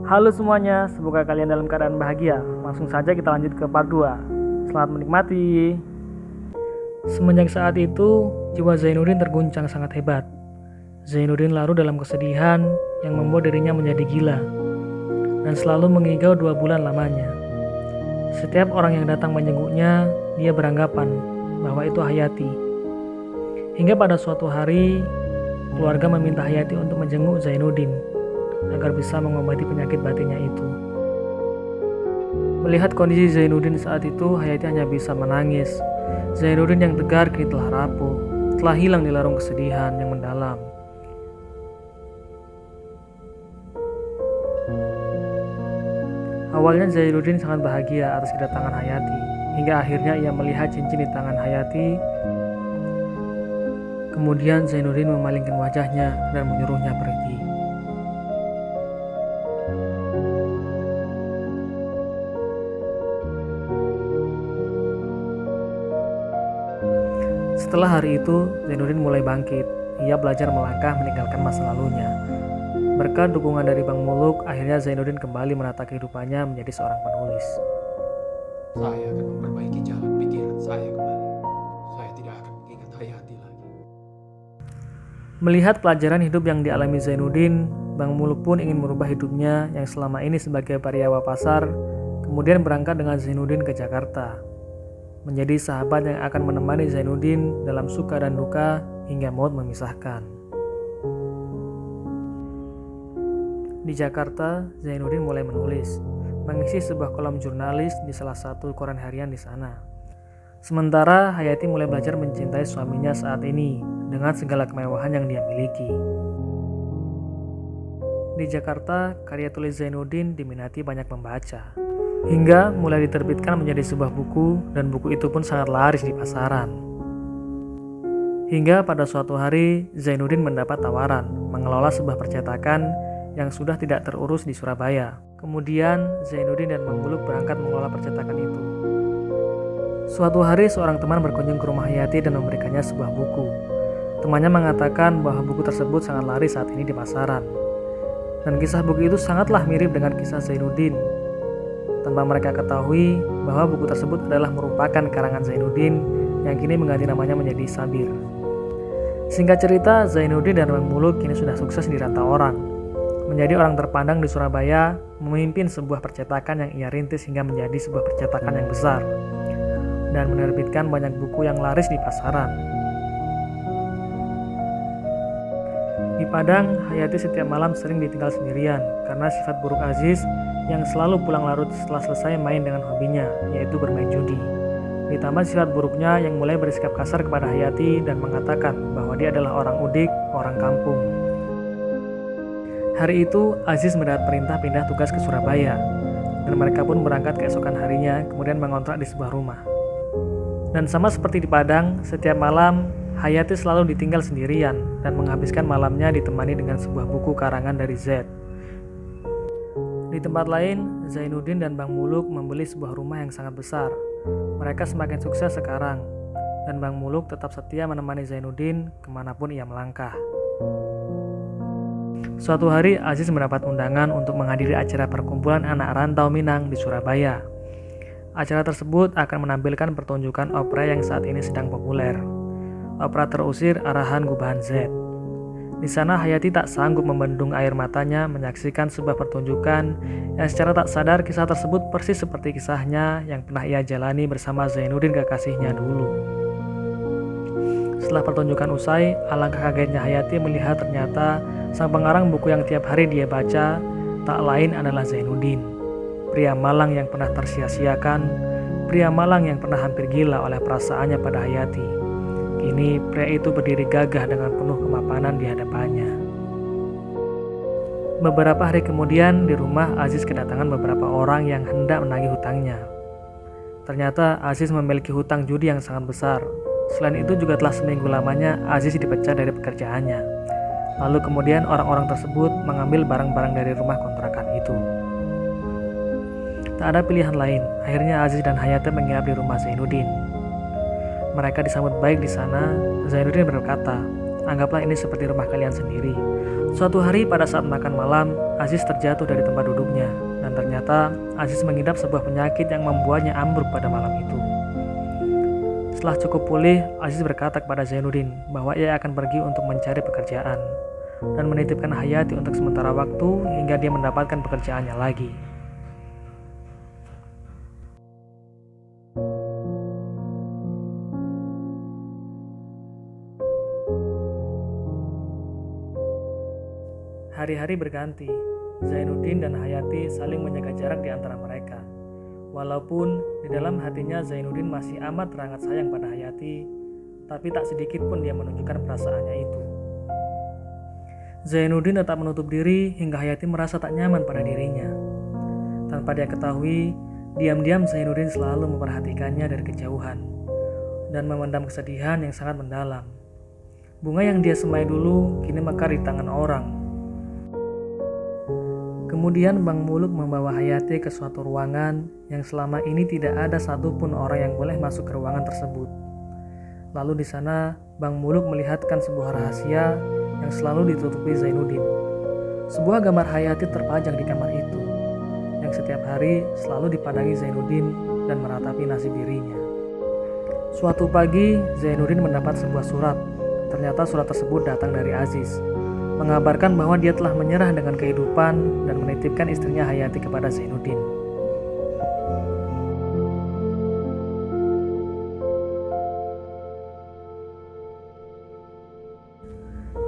Halo semuanya, semoga kalian dalam keadaan bahagia. Langsung saja kita lanjut ke part 2. Selamat menikmati. Semenjak saat itu, jiwa Zainuddin terguncang sangat hebat. Zainuddin larut dalam kesedihan yang membuat dirinya menjadi gila dan selalu mengigau 2 bulan lamanya. Setiap orang yang datang menjenguknya, dia beranggapan bahwa itu Hayati. Hingga pada suatu hari, keluarga meminta Hayati untuk menjenguk Zainuddin agar bisa mengobati penyakit batinnya itu. Melihat kondisi Zainuddin saat itu, Hayati hanya bisa menangis. Zainuddin yang tegar kini telah rapuh, telah hilang di larung kesedihan yang mendalam. Awalnya Zainuddin sangat bahagia atas kedatangan Hayati, hingga akhirnya ia melihat cincin di tangan Hayati. Kemudian Zainuddin memalingkan wajahnya dan menyuruhnya pergi. Setelah hari itu, Zainuddin mulai bangkit. Ia belajar melangkah meninggalkan masa lalunya. Berkat dukungan dari Bang Muluk, akhirnya Zainuddin kembali menata kehidupannya menjadi seorang penulis. Saya akan memperbaiki jalan pikiran saya kembali. Saya tidak akan mengingat Hayati lagi. Melihat pelajaran hidup yang dialami Zainuddin, Bang Muluk pun ingin merubah hidupnya yang selama ini sebagai pariawa pasar, kemudian berangkat dengan Zainuddin ke Jakarta. Menjadi sahabat yang akan menemani Zainuddin dalam suka dan duka hingga maut memisahkan. Di Jakarta, Zainuddin mulai menulis, mengisi sebuah kolom jurnalis di salah satu koran harian di sana. Sementara Hayati mulai belajar mencintai suaminya saat ini dengan segala kemewahan yang dia miliki. Di Jakarta, karya tulis Zainuddin diminati banyak pembaca, hingga mulai diterbitkan menjadi sebuah buku, dan buku itu pun sangat laris di pasaran. Hingga pada suatu hari, Zainuddin mendapat tawaran mengelola sebuah percetakan yang sudah tidak terurus di Surabaya. Kemudian, Zainuddin dan Bang Muluk berangkat mengelola percetakan itu. Suatu hari, seorang teman berkunjung ke rumah Hayati dan memberikannya sebuah buku. Temannya mengatakan bahwa buku tersebut sangat laris saat ini di pasaran. Dan kisah buku itu sangatlah mirip dengan kisah Zainuddin. Tanpa mereka ketahui bahwa buku tersebut adalah merupakan karangan Zainuddin yang kini mengganti namanya menjadi Sabir. Singkat cerita, Zainuddin dan Bang Muluk kini sudah sukses di rata orang. Menjadi orang terpandang di Surabaya, memimpin sebuah percetakan yang ia rintis hingga menjadi sebuah percetakan yang besar, dan menerbitkan banyak buku yang laris di pasaran. Di Padang, Hayati setiap malam sering ditinggal sendirian karena sifat buruk Aziz yang selalu pulang larut setelah selesai main dengan hobinya, yaitu bermain judi. Ditambah sifat buruknya yang mulai bersikap kasar kepada Hayati dan mengatakan bahwa dia adalah orang udik, orang kampung. Hari itu, Aziz mendapat perintah pindah tugas ke Surabaya, dan mereka pun berangkat keesokan harinya, kemudian mengontrak di sebuah rumah. Dan sama seperti di Padang, setiap malam Hayati selalu ditinggal sendirian dan menghabiskan malamnya ditemani dengan sebuah buku karangan dari Z. Di tempat lain, Zainuddin dan Bang Muluk membeli sebuah rumah yang sangat besar. Mereka semakin sukses sekarang, dan Bang Muluk tetap setia menemani Zainuddin kemanapun ia melangkah. Suatu hari, Aziz mendapat undangan untuk menghadiri acara perkumpulan anak rantau Minang di Surabaya. Acara tersebut akan menampilkan pertunjukan opera yang saat ini sedang populer. Opera Terusir arahan Gubahan Z. Di sana Hayati tak sanggup membendung air matanya menyaksikan sebuah pertunjukan yang secara tak sadar kisah tersebut persis seperti kisahnya yang pernah ia jalani bersama Zainuddin kekasihnya dulu. Setelah pertunjukan usai, alangkah kagetnya Hayati melihat ternyata sang pengarang buku yang tiap hari dia baca tak lain adalah Zainuddin. Pria malang yang pernah tersia-siakan, pria malang yang pernah hampir gila oleh perasaannya pada Hayati. Kini pria itu berdiri gagah dengan penuh kemapanan di hadapannya. Beberapa hari kemudian di rumah Aziz kedatangan beberapa orang yang hendak menagih hutangnya. Ternyata Aziz memiliki hutang judi yang sangat besar. Selain itu juga telah seminggu lamanya Aziz dipecat dari pekerjaannya. Lalu kemudian orang-orang tersebut mengambil barang-barang dari rumah kontrakan itu. Tak ada pilihan lain, akhirnya Aziz dan Hayati menginap di rumah Zainuddin. Mereka disambut baik di sana. Zainuddin berkata, "Anggaplah ini seperti rumah kalian sendiri." Suatu hari pada saat makan malam, Aziz terjatuh dari tempat duduknya, dan ternyata Aziz mengidap sebuah penyakit yang membuatnya ambruk pada malam itu. Setelah cukup pulih, Aziz berkata kepada Zainuddin bahwa ia akan pergi untuk mencari pekerjaan dan menitipkan Hayati untuk sementara waktu hingga dia mendapatkan pekerjaannya lagi. Hari-hari berganti, Zainuddin dan Hayati saling menjaga jarak di antara mereka. Walaupun di dalam hatinya Zainuddin masih amat sangat sayang pada Hayati, tapi tak sedikit pun dia menunjukkan perasaannya itu. Zainuddin tetap menutup diri hingga Hayati merasa tak nyaman pada dirinya. Tanpa dia ketahui, diam-diam Zainuddin selalu memperhatikannya dari kejauhan dan memendam kesedihan yang sangat mendalam. Bunga yang dia semai dulu kini mekar di tangan orang. Kemudian Bang Muluk membawa Hayati ke suatu ruangan yang selama ini tidak ada satupun orang yang boleh masuk ke ruangan tersebut. Lalu di sana Bang Muluk melihatkan sebuah rahasia yang selalu ditutupi Zainuddin. Sebuah gambar Hayati terpajang di kamar itu, yang setiap hari selalu dipandangi Zainuddin dan meratapi nasib dirinya. Suatu pagi Zainuddin mendapat sebuah surat. Ternyata surat tersebut datang dari Aziz, mengabarkan bahwa dia telah menyerah dengan kehidupan dan menitipkan istrinya Hayati kepada Zainuddin.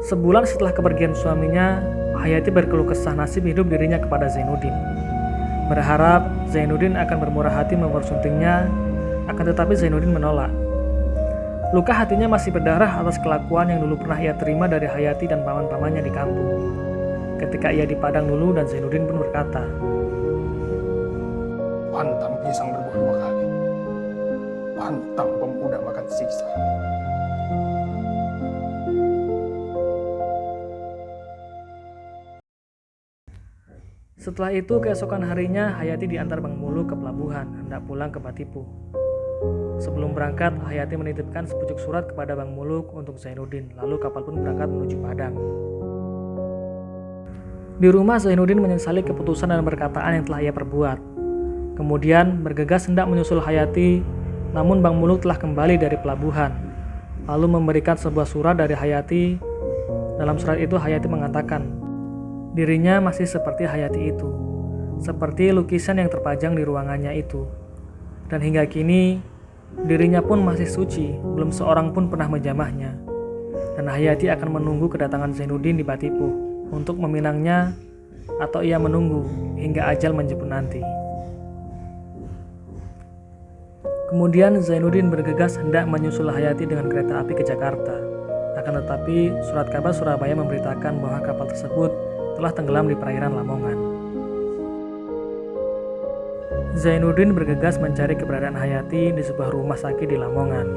Sebulan setelah kepergian suaminya, Hayati berkeluh kesah nasib hidup dirinya kepada Zainuddin. Berharap Zainuddin akan bermurah hati mempersuntingnya, akan tetapi Zainuddin menolak. Luka hatinya masih berdarah atas kelakuan yang dulu pernah ia terima dari Hayati dan paman-pamannya di kampung. Ketika ia di Padang dulu dan Zainuddin pun berkata, Pantang pisang berbuah dua kali. Pantang pemuda makan sisa. Setelah itu keesokan harinya Hayati diantar Bang Muluk ke pelabuhan hendak pulang ke Batipu. Sebelum berangkat, Hayati menitipkan sepucuk surat kepada Bang Muluk untuk Zainuddin, lalu kapal pun berangkat menuju Padang. Di rumah Zainuddin menyesali keputusan dan perkataan yang telah ia perbuat. Kemudian bergegas hendak menyusul Hayati, namun Bang Muluk telah kembali dari pelabuhan, lalu memberikan sebuah surat dari Hayati. Dalam surat itu Hayati mengatakan, dirinya masih seperti Hayati itu, seperti lukisan yang terpajang di ruangannya itu. Dan hingga kini, dirinya pun masih suci, belum seorang pun pernah menjamahnya. Dan Hayati akan menunggu kedatangan Zainuddin di Batipu untuk meminangnya, atau ia menunggu hingga ajal menjemput nanti. Kemudian Zainuddin bergegas hendak menyusul Hayati dengan kereta api ke Jakarta. Akan tetapi, surat kabar Surabaya memberitakan bahwa kapal tersebut telah tenggelam di perairan Lamongan. Zainuddin bergegas mencari keberadaan Hayati di sebuah rumah sakit di Lamongan.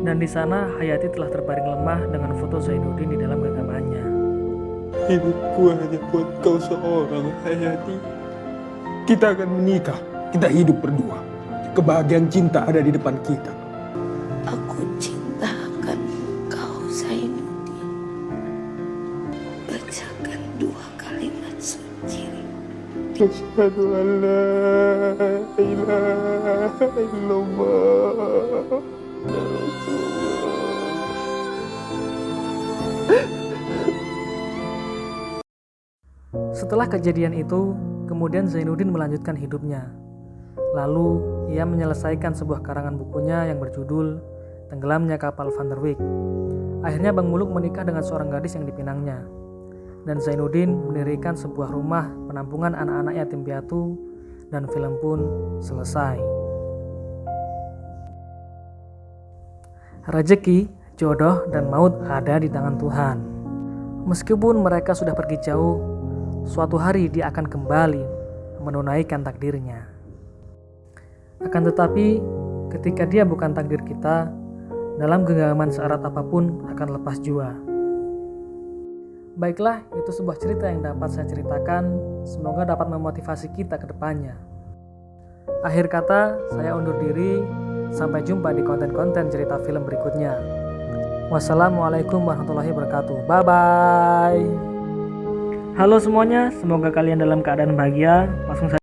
Dan di sana Hayati telah terbaring lemah dengan foto Zainuddin di dalam genggamannya. Hidupku hanya buat kau seorang, Hayati. Kita akan menikah. Kita hidup berdua. Kebahagiaan cinta ada di depan kita. Aku cinta akan kau, Zainuddin. Bacakan 2 kalimat suci. Asyhadu an la ilaha illallah. Setelah kejadian itu, kemudian Zainuddin melanjutkan hidupnya. Lalu, ia menyelesaikan sebuah karangan bukunya yang berjudul Tenggelamnya Kapal Van der Wijk. Akhirnya Bang Muluk menikah dengan seorang gadis yang dipinangnya. Dan Zainuddin mendirikan sebuah rumah penampungan anak-anak yatim piatu, dan film pun selesai. Rezeki, jodoh, dan maut ada di tangan Tuhan. Meskipun mereka sudah pergi jauh, suatu hari dia akan kembali menunaikan takdirnya. Akan tetapi, ketika dia bukan takdir kita, dalam genggaman seerat apapun akan lepas jua. Baiklah, itu sebuah cerita yang dapat saya ceritakan. Semoga dapat memotivasi kita ke depannya. Akhir kata, saya undur diri. Sampai jumpa di konten-konten cerita film berikutnya. Wassalamualaikum warahmatullahi wabarakatuh. Bye-bye. Halo semuanya, semoga kalian dalam keadaan bahagia. Langsung saja